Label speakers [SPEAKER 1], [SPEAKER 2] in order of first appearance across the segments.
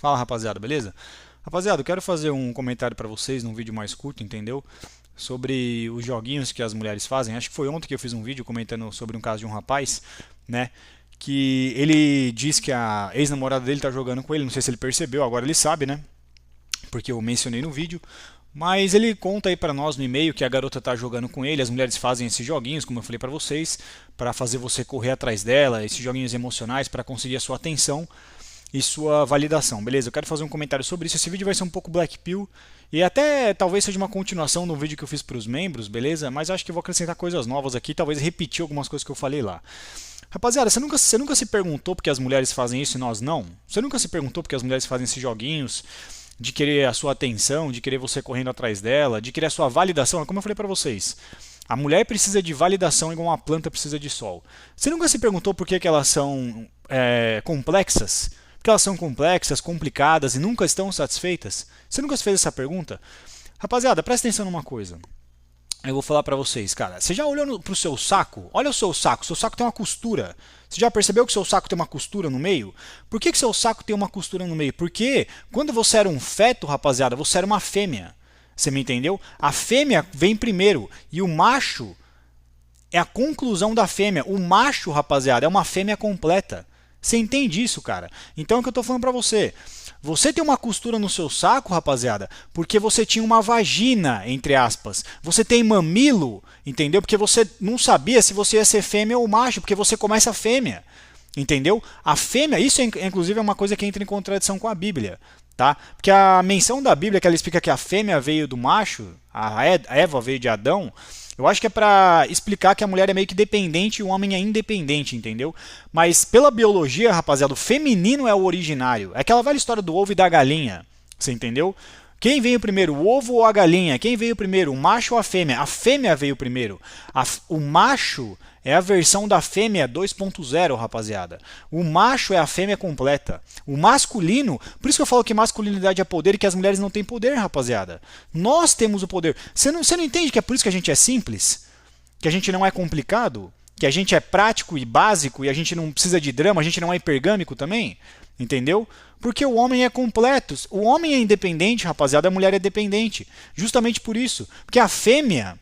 [SPEAKER 1] Fala, rapaziada, beleza? Rapaziada, eu quero fazer um comentário para vocês num vídeo mais curto, entendeu? Sobre os joguinhos que as mulheres fazem. Acho que foi ontem que eu fiz um vídeo comentando sobre um caso de um rapaz, né? Que ele diz que a ex-namorada dele tá jogando com ele. Não sei se ele percebeu, agora ele sabe, né? Porque eu mencionei no vídeo. Mas ele conta aí para nós no e-mail que a garota tá jogando com ele. As mulheres fazem esses joguinhos, como eu falei para vocês, para fazer você correr atrás dela, esses joguinhos emocionais para conseguir a sua atenção e sua validação, beleza? Eu quero fazer um comentário sobre isso. Esse vídeo vai ser um pouco Black Pill e até talvez seja uma continuação do vídeo que eu fiz para os membros, beleza? Mas acho que eu vou acrescentar coisas novas aqui, talvez repetir algumas coisas que eu falei lá. Rapaziada, você nunca se perguntou porque as mulheres fazem isso e nós não? Você nunca se perguntou porque as mulheres fazem esses joguinhos de querer a sua atenção, de querer você correndo atrás dela, de querer a sua validação? Como eu falei para vocês, a mulher precisa de validação igual uma planta precisa de sol. Você nunca se perguntou por que elas são complexas? Porque elas são complexas, complicadas e nunca estão satisfeitas? Você nunca se fez essa pergunta? Rapaziada, presta atenção numa coisa. Eu vou falar pra vocês, cara. Você já olhou pro seu saco? Olha o seu saco tem uma costura. Você já percebeu que seu saco tem uma costura no meio? Por que seu saco tem uma costura no meio? Porque quando você era um feto, rapaziada, você era uma fêmea. Você me entendeu? A fêmea vem primeiro e o macho é a conclusão da fêmea. O macho, rapaziada, é uma fêmea completa. Você entende isso, cara? Então é o que eu estou falando para você. Você tem uma costura no seu saco, rapaziada, porque você tinha uma vagina, entre aspas. Você tem mamilo, entendeu? Porque você não sabia se você ia ser fêmea ou macho, porque você começa fêmea. Entendeu? A fêmea, isso inclusive é uma coisa que entra em contradição com a Bíblia. Tá? Porque a menção da Bíblia que ela explica que a fêmea veio do macho, a Eva veio de Adão, eu acho que é para explicar que a mulher é meio que dependente e o homem é independente, entendeu? Mas pela biologia, rapaziada, o feminino é o originário. É aquela velha história do ovo e da galinha, você entendeu? Quem veio primeiro, o ovo ou a galinha? Quem veio primeiro, o macho ou a fêmea? A fêmea veio primeiro. O macho é a versão da fêmea 2.0, rapaziada. O macho é a fêmea completa. O masculino, por isso que eu falo que masculinidade é poder e que as mulheres não têm poder, rapaziada. Nós temos o poder. Você não entende que é por isso que a gente é simples? Que a gente não é complicado? Que a gente é prático e básico e a gente não precisa de drama, a gente não é hipergâmico também? Entendeu? Porque o homem é completo. O homem é independente, rapaziada, a mulher é dependente. Justamente por isso. Porque a fêmea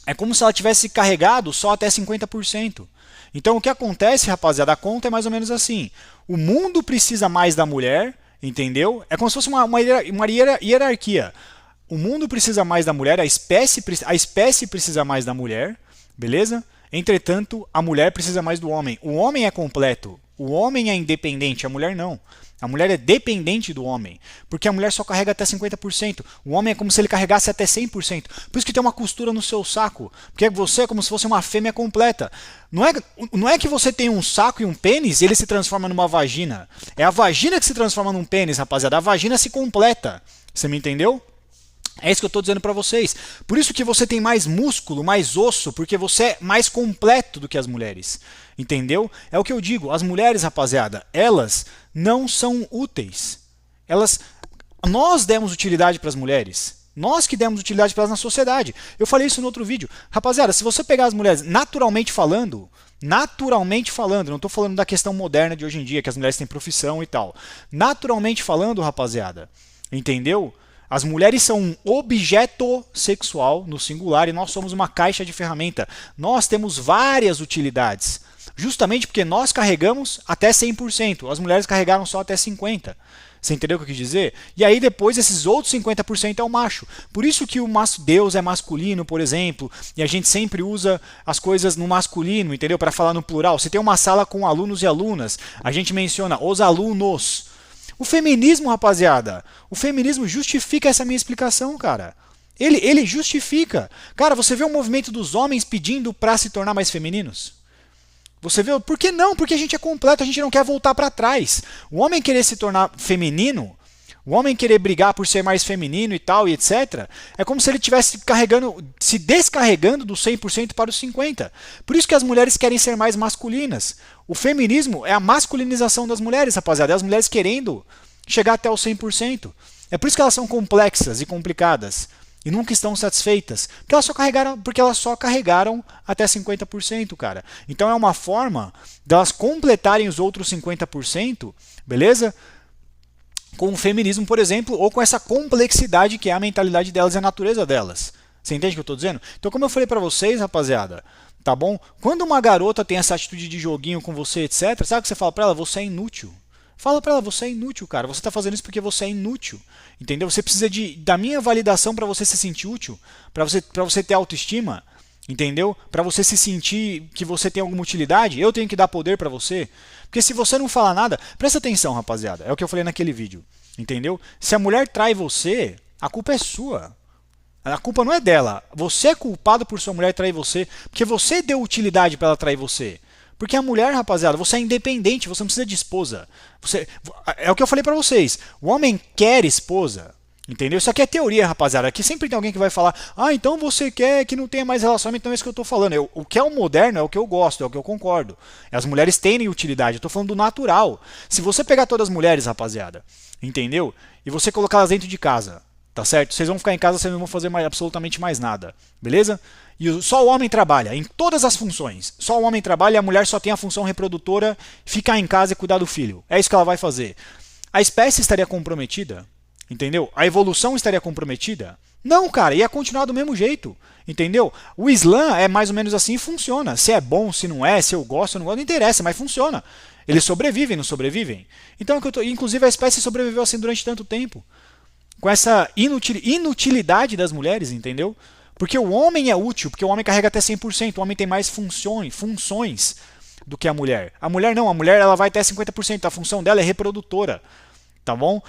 [SPEAKER 1] é como se ela tivesse carregado só até 50%. Então o que acontece, rapaziada, a conta é mais ou menos assim. O mundo precisa mais da mulher, entendeu? É como se fosse uma hierarquia. O mundo precisa mais da mulher, a espécie precisa mais da mulher, beleza? Entretanto, a mulher precisa mais do homem. O homem é completo. O homem é independente, a mulher não. A mulher é dependente do homem, porque a mulher só carrega até 50%. O homem é como se ele carregasse até 100%. Por isso que tem uma costura no seu saco, porque você é como se fosse uma fêmea completa. Não é que você tem um saco e um pênis e ele se transforma numa vagina. É a vagina que se transforma num pênis, rapaziada. A vagina se completa. Você me entendeu? É isso que eu estou dizendo para vocês. Por isso que você tem mais músculo, mais osso, porque você é mais completo do que as mulheres. Entendeu? É o que eu digo. As mulheres, rapaziada, elas não são úteis. Nós demos utilidade para as mulheres. Nós que demos utilidade para elas na sociedade. Eu falei isso no outro vídeo. Rapaziada, se você pegar as mulheres naturalmente falando, não estou falando da questão moderna de hoje em dia, que as mulheres têm profissão e tal. Naturalmente falando, rapaziada, entendeu? As mulheres são um objeto sexual no singular e nós somos uma caixa de ferramenta. Nós temos várias utilidades, justamente porque nós carregamos até 100%, as mulheres carregaram só até 50%. Você entendeu o que eu quis dizer? E aí depois esses outros 50% é o macho. Por isso que o Deus é masculino, por exemplo, e a gente sempre usa as coisas no masculino, entendeu? Para falar no plural. Se tem uma sala com alunos e alunas, a gente menciona os alunos. O feminismo, rapaziada, o feminismo justifica essa minha explicação, cara. Ele justifica. Cara, você vê o movimento dos homens pedindo para se tornar mais femininos? Você vê, por que não? Porque a gente é completo, a gente não quer voltar para trás. O homem querer se tornar feminino, o homem querer brigar por ser mais feminino e tal, e etc., é como se ele estivesse se descarregando do 100% para os 50%. Por isso que as mulheres querem ser mais masculinas. O feminismo é a masculinização das mulheres, rapaziada. É as mulheres querendo chegar até os 100%. É por isso que elas são complexas e complicadas e nunca estão satisfeitas. Porque elas só carregaram até 50%, cara. Então é uma forma delas completarem os outros 50%, beleza? com o feminismo, por exemplo, ou com essa complexidade que é a mentalidade delas e a natureza delas. Você entende o que eu estou dizendo? Então, como eu falei para vocês, rapaziada, tá bom? Quando uma garota tem essa atitude de joguinho com você, etc., sabe o que você fala para ela? Você é inútil. Fala para ela, você é inútil, cara. Você está fazendo isso porque você é inútil. Entendeu? Você precisa da minha validação para você se sentir útil, para você ter autoestima. Entendeu? Para você se sentir que você tem alguma utilidade, eu tenho que dar poder para você. Porque se você não falar nada, presta atenção, rapaziada, é o que eu falei naquele vídeo. Entendeu? Se a mulher trai você, a culpa é sua. A culpa não é dela. Você é culpado por sua mulher trair você, porque você deu utilidade para ela trair você. Porque a mulher, rapaziada, você é independente, você não precisa de esposa. É o que eu falei para vocês. O homem quer esposa. Entendeu? Isso aqui é teoria, rapaziada. Aqui sempre tem alguém que vai falar: ah, então você quer que não tenha mais relacionamento, então é isso que eu estou falando. O que é o moderno é o que eu gosto, é o que eu concordo. As mulheres têm utilidade, eu estou falando do natural. Se você pegar todas as mulheres, rapaziada, entendeu? E você colocar elas dentro de casa, tá certo? Vocês vão ficar em casa, vocês não vão fazer absolutamente mais nada, beleza? E só o homem trabalha, em todas as funções. Só o homem trabalha e a mulher só tem a função reprodutora, ficar em casa e cuidar do filho. É isso que ela vai fazer. A espécie estaria comprometida? Entendeu? A evolução estaria comprometida? Não, cara, ia continuar do mesmo jeito. Entendeu? O Islã é mais ou menos assim e funciona. Se é bom, se não é, se eu gosto, não gosto, não interessa, mas funciona. Eles sobrevivem, não sobrevivem? Então, inclusive a espécie sobreviveu assim durante tanto tempo. Com essa inutilidade das mulheres, entendeu? Porque o homem é útil, porque o homem carrega até 100%, o homem tem mais funções do que a mulher. A mulher não, a mulher ela vai até 50%, a função dela é reprodutora. Tá bom?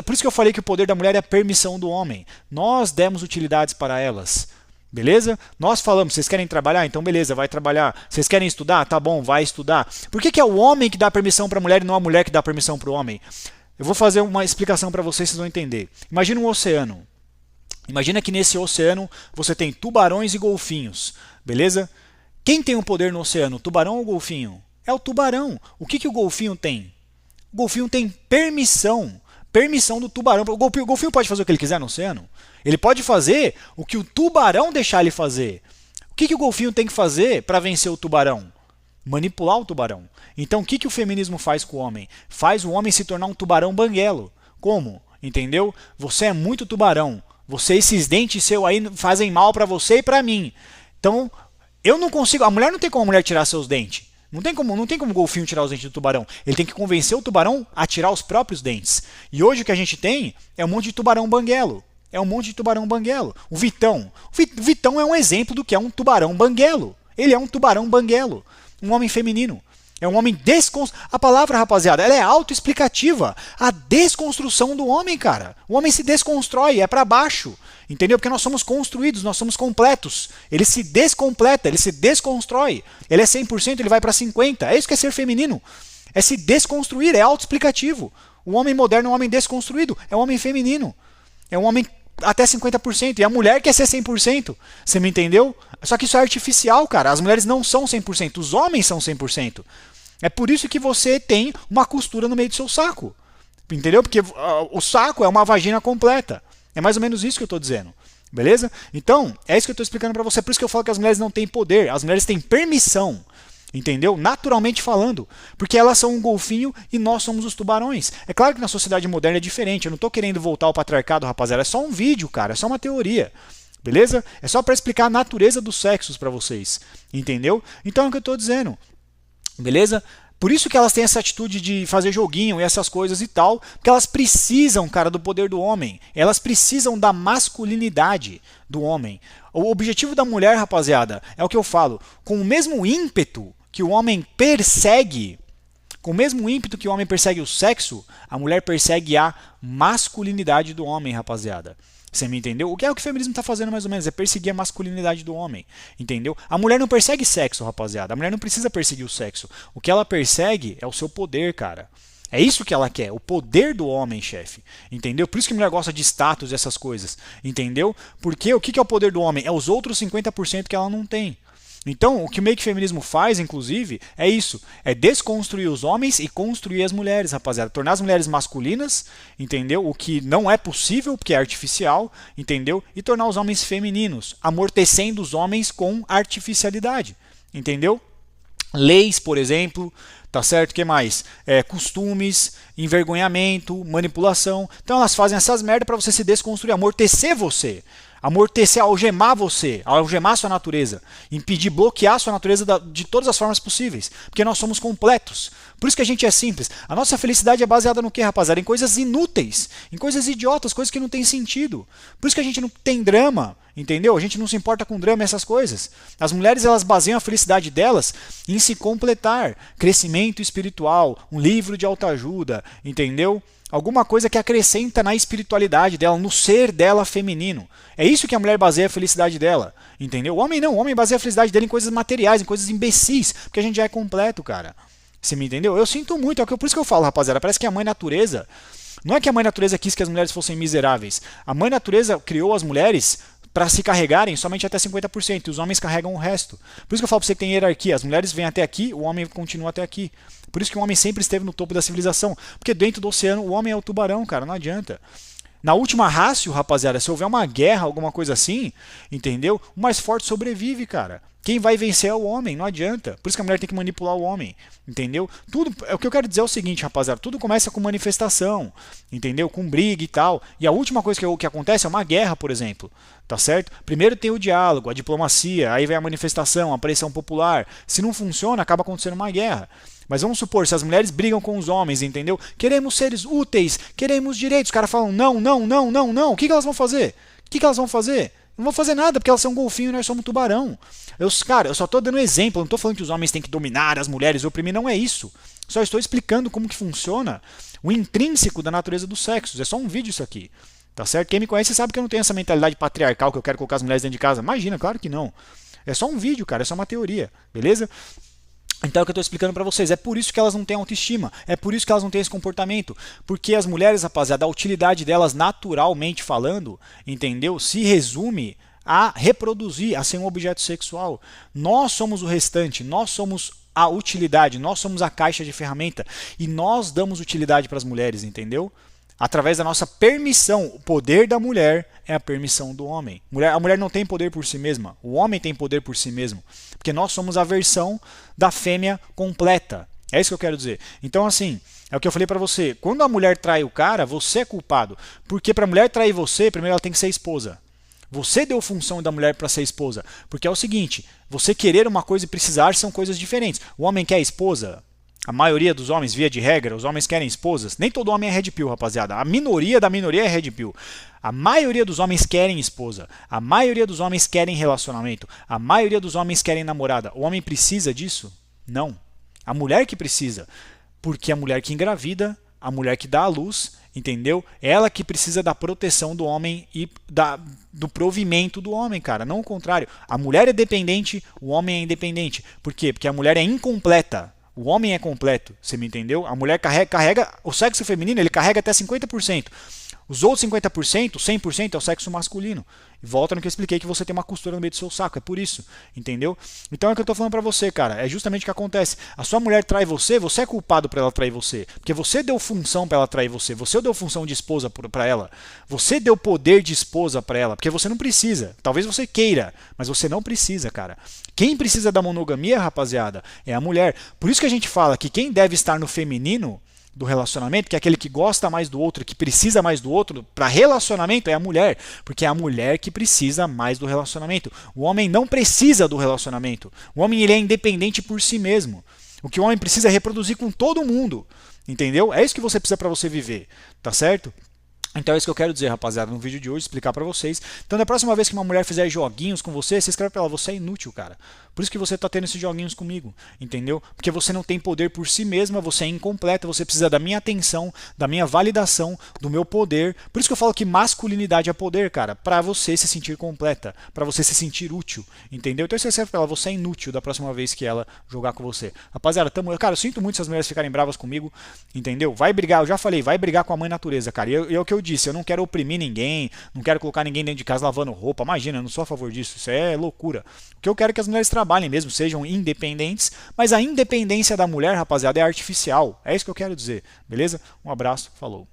[SPEAKER 1] Por isso que eu falei que o poder da mulher é a permissão do homem. Nós demos utilidades para elas. Beleza? Nós falamos, vocês querem trabalhar? Então beleza, vai trabalhar. Vocês querem estudar? Tá bom, vai estudar. Por que é o homem que dá permissão para a mulher e não a mulher que dá permissão para o homem? Eu vou fazer uma explicação para vocês, vocês vão entender. Imagina um oceano. Imagina que nesse oceano você tem tubarões e golfinhos. Beleza? Quem tem o poder no oceano, tubarão ou golfinho? É o tubarão. O que o golfinho tem? O golfinho tem permissão do tubarão. O golfinho pode fazer o que ele quiser no oceano. Ele pode fazer o que o tubarão deixar ele fazer. O que o golfinho tem que fazer para vencer o tubarão? Manipular o tubarão. Então o que o feminismo faz com o homem? Faz o homem se tornar um tubarão banguelo. Como? Entendeu? Você é muito tubarão. Esses dentes seus aí fazem mal para você e para mim. Então, eu não consigo. A mulher não tem como a mulher tirar seus dentes. Não tem como o golfinho tirar os dentes do tubarão. Ele tem que convencer o tubarão a tirar os próprios dentes. E hoje o que a gente tem é um monte de tubarão banguelo. O Vitão. O Vitão é um exemplo do que é um tubarão banguelo. Ele é um tubarão banguelo. Um homem feminino. É um homem A palavra, rapaziada, ela é autoexplicativa. A desconstrução do homem, cara. O homem se desconstrói, é para baixo. Entendeu? Porque nós somos construídos, nós somos completos. Ele se descompleta, ele se desconstrói. Ele é 100%, ele vai para 50%. É isso que é ser feminino. É se desconstruir, é autoexplicativo. O homem moderno é um homem desconstruído, é um homem feminino. É um homem até 50%. E a mulher quer ser 100%. Você me entendeu? Só que isso é artificial, cara. As mulheres não são 100%, os homens são 100%. É por isso que você tem uma costura no meio do seu saco. Entendeu? Porque o saco é uma vagina completa. É mais ou menos isso que eu estou dizendo. Beleza? Então, é isso que eu estou explicando para você. Por isso que eu falo que as mulheres não têm poder. As mulheres têm permissão. Entendeu? Naturalmente falando. Porque elas são um golfinho e nós somos os tubarões. É claro que na sociedade moderna é diferente. Eu não estou querendo voltar ao patriarcado, rapaziada. É só um vídeo, cara. É só uma teoria. Beleza? É só para explicar a natureza dos sexos para vocês. Entendeu? Então é o que eu estou dizendo. Beleza? Por isso que elas têm essa atitude de fazer joguinho e essas coisas e tal, porque elas precisam, cara, do poder do homem. Elas precisam da masculinidade do homem. O objetivo da mulher, rapaziada, é o que eu falo, com o mesmo ímpeto que o homem persegue, o sexo, a mulher persegue a masculinidade do homem, rapaziada. Você me entendeu? O que é o que o feminismo está fazendo mais ou menos? É perseguir a masculinidade do homem. Entendeu? A mulher não persegue sexo, rapaziada. A mulher não precisa perseguir o sexo. O que ela persegue é o seu poder, cara. É isso que ela quer. O poder do homem, chefe. Entendeu? Por isso que a mulher gosta de status e essas coisas. Entendeu? Porque o que é o poder do homem? É os outros 50% que ela não tem. Então, o que o Make Feminismo faz, inclusive, é isso. É desconstruir os homens e construir as mulheres, rapaziada. Tornar as mulheres masculinas, entendeu? O que não é possível, porque é artificial, entendeu? E tornar os homens femininos, amortecendo os homens com artificialidade, entendeu? Leis, por exemplo, Tá certo? O que mais? Costumes, envergonhamento, manipulação. Então elas fazem essas merdas para você se desconstruir, amortecer você. Amortecer, algemar sua natureza, impedir, bloquear sua natureza de todas as formas possíveis, porque nós somos completos. Por isso que a gente é simples. A nossa felicidade é baseada no que, rapaziada? Em coisas inúteis, em coisas idiotas, coisas que não têm sentido. Por isso que a gente não tem drama, entendeu? A gente não se importa com drama e essas coisas. As mulheres, elas baseiam a felicidade delas em se completar, crescimento espiritual, um livro de autoajuda, entendeu? Alguma coisa que acrescenta na espiritualidade dela, no ser dela feminino. É isso que a mulher baseia a felicidade dela, entendeu? O homem não, o homem baseia a felicidade dele em coisas materiais, em coisas imbecis, porque a gente já é completo, cara. Você me entendeu? Eu sinto muito, por isso que eu falo, rapaziada, parece que a mãe natureza, não é que a mãe natureza quis que as mulheres fossem miseráveis. A mãe natureza criou as mulheres para se carregarem somente até 50%, e os homens carregam o resto. Por isso que eu falo para você que tem hierarquia, as mulheres vêm até aqui, o homem continua até aqui. Por isso que o homem sempre esteve no topo da civilização, porque dentro do oceano o homem é o tubarão, cara, não adianta. Na última rácio, rapaziada, se houver uma guerra, alguma coisa assim, entendeu? O mais forte sobrevive, cara. Quem vai vencer é o homem, não adianta. Por isso que a mulher tem que manipular o homem, entendeu? Tudo, o que eu quero dizer é o seguinte, rapaziada, tudo começa com manifestação, entendeu? Com briga e tal. E a última coisa que acontece é uma guerra, por exemplo, tá certo? Primeiro tem o diálogo, a diplomacia, aí vem a manifestação, a pressão popular. Se não funciona, acaba acontecendo uma guerra. Mas vamos supor, se as mulheres brigam com os homens, entendeu? Queremos seres úteis, queremos direitos. Os caras falam não, não, não, não, não. O que elas vão fazer? O que elas vão fazer? Não vão fazer nada, porque elas são golfinho e nós somos tubarão. Cara, eu só estou dando exemplo, eu não estou falando que os homens têm que dominar as mulheres, oprimir, não é isso. Só estou explicando como que funciona o intrínseco da natureza dos sexos. É só um vídeo isso aqui. Tá certo? Quem me conhece sabe que eu não tenho essa mentalidade patriarcal que eu quero colocar as mulheres dentro de casa. Imagina, claro que não. É só um vídeo, cara, é só uma teoria, beleza? Então é o que eu estou explicando para vocês, é por isso que elas não têm autoestima, é por isso que elas não têm esse comportamento, porque as mulheres, rapaziada, a utilidade delas naturalmente falando, entendeu? Se resume a reproduzir, a ser um objeto sexual. Nós somos o restante, nós somos a utilidade, nós somos a caixa de ferramenta e nós damos utilidade para as mulheres, entendeu? Através da nossa permissão. O poder da mulher é a permissão do homem. A mulher não tem poder por si mesma. O homem tem poder por si mesmo. Porque nós somos a versão da fêmea completa. É isso que eu quero dizer. Então, assim, é o que eu falei pra você. Quando a mulher trai o cara, você é culpado. Porque pra mulher trair você, primeiro ela tem que ser esposa. Você deu função da mulher para ser esposa. Porque é o seguinte, você querer uma coisa e precisar são coisas diferentes. O homem quer esposa. A maioria dos homens, via de regra, os homens querem esposas. Nem todo homem é red pill, rapaziada. A minoria da minoria é red pill. A maioria dos homens querem esposa. A maioria dos homens querem relacionamento. A maioria dos homens querem namorada. O homem precisa disso? Não. A mulher que precisa. Porque a mulher que engravida, a mulher que dá à luz, entendeu? Ela que precisa da proteção do homem e do provimento do homem, cara. Não o contrário. A mulher é dependente, o homem é independente. Por quê? Porque a mulher é incompleta. O homem é completo, você me entendeu? A mulher carrega o sexo feminino, ele carrega até 50%. Os outros 50%, 100% é o sexo masculino. E volta no que eu expliquei que você tem uma costura no meio do seu saco, é por isso, entendeu? Então é o que eu tô falando pra você, cara, é justamente o que acontece. A sua mulher trai você, você é culpado por ela trair você, porque você deu função pra ela trair você, você deu função de esposa pra ela, você deu poder de esposa pra ela, porque você não precisa. Talvez você queira, mas você não precisa, cara. Quem precisa da monogamia, rapaziada, é a mulher. Por isso que a gente fala que quem deve estar no feminino do relacionamento, que é aquele que gosta mais do outro, que precisa mais do outro, para relacionamento é a mulher, porque é a mulher que precisa mais do relacionamento. O homem não precisa do relacionamento. O homem ele é independente por si mesmo. O que o homem precisa é reproduzir com todo mundo, entendeu? É isso que você precisa para você viver, tá certo? Então é isso que eu quero dizer, rapaziada, no vídeo de hoje, explicar pra vocês. Então da próxima vez que uma mulher fizer joguinhos com você, você escreve pra ela, você é inútil, cara. Por isso que você tá tendo esses joguinhos comigo, entendeu? Porque você não tem poder por si mesma, você é incompleta, você precisa da minha atenção, da minha validação, do meu poder. Por isso que eu falo que masculinidade é poder, cara, pra você se sentir completa, pra você se sentir útil, entendeu? Então você escreve pra ela, você é inútil da próxima vez que ela jogar com você. Rapaziada, cara, eu sinto muito se as mulheres ficarem bravas comigo, entendeu? Vai brigar, eu já falei, vai brigar com a mãe natureza, cara. E é o que eu disse, eu não quero oprimir ninguém, não quero colocar ninguém dentro de casa lavando roupa, imagina, eu não sou a favor disso, isso é loucura. O que eu quero é que as mulheres trabalhem mesmo, sejam independentes, mas a independência da mulher, rapaziada, é artificial, é isso que eu quero dizer, beleza? Um abraço, falou.